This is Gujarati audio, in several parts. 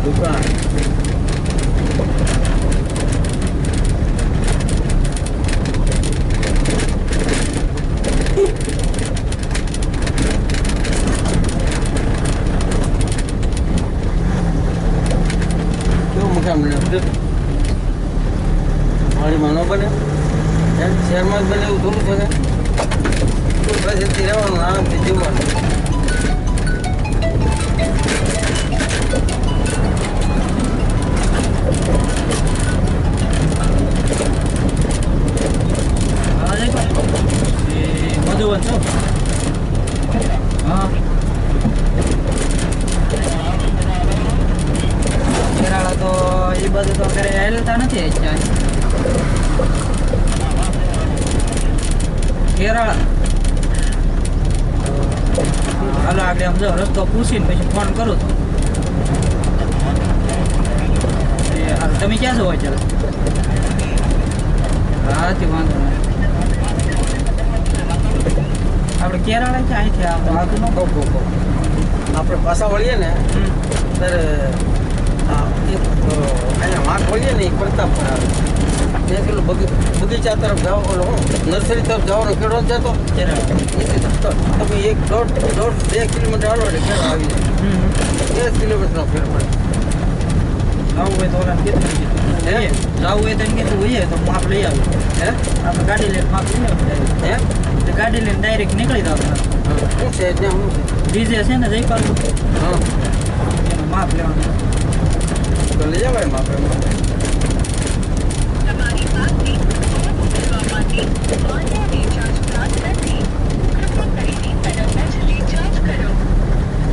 દુકાન કેવું મકાન બને પાણીમાં ન બને શહેરમાં જ બને એવું થોડું છે પછી રહેવાનું આરામથી જીવવાનું મધુવન છો હા કેરાળા તો એ બધું તો કરે હેલતા નથી અત્યારે કેરાળા હાલો આગળ આમ જો રસ્તો પૂછીને પછી ફોન કરું તો તમે ક્યાં છો હોય ચાલો હાથી વાંધો નહીં આપણે કેરાળા છે અહીંથી આગળ નો આપણે પાછા વળીએ ને ત્યારે અહીંયા વાંક વળીએ ને એ પ્રતાપ પર આવે ત્યાં પેલું બગીચા તરફ જાઓ ઓલો નર્સરી તરફ જવાનો કેળો જતો કેરાળા તમે 1.5-2 કિલોમીટર હાલો એટલે કેળો આવી જાય 1 કિલોમીટરનો ફેર પડે જવું હોય તો ઓલા કેટલું જવું હોય તો એમ કીધું હોય તો માપ લઈ આવું હે આપણે ગાડી લઈને માપ લઈ આવું હે તો ગાડી લઈને ડાયરેક્ટ નીકળી જાવ શું છે ત્યાં શું છે ડીજે છે ને જયપાલ હા એનું માપ લેવાનું તો લઈ જવાય આપણે તમારી પાસે ઓનલાઈન રિચાર્જ પ્લાન નથી કૃપા કરીને તરત જ રિચાર્જ કરો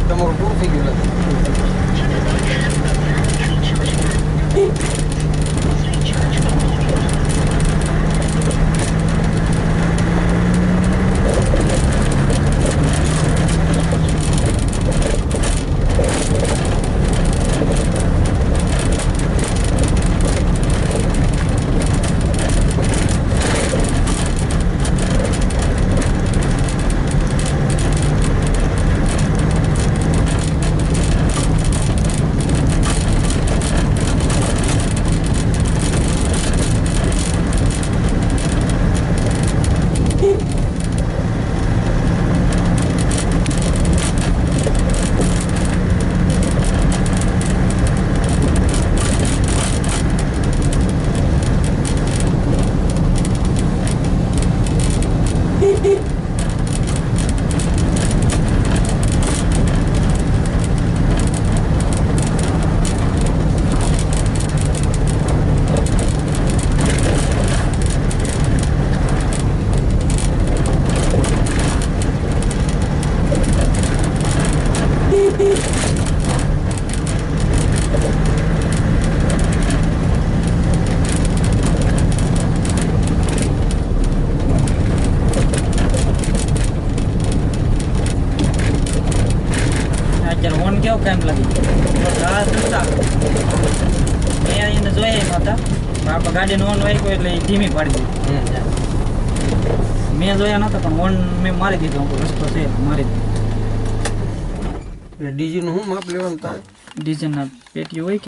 તમારું પૂરું થઈ ગયું નથી અત્યારે ફોન કેવો કેમ લાગી આ સંસ્થા મેં એને જોઈએ નહોતા આપણે ગાડીનો ઓન વાગ્યો એટલે એ ધીમી પાડી દીધી મેં જોયા નહોતા પણ ઓન મેં મારી દીધો રસ્તો છે મારી દીધો ડીજીનું શું માપ લેવાનું તારે ડીઝલના પેટી હોય કે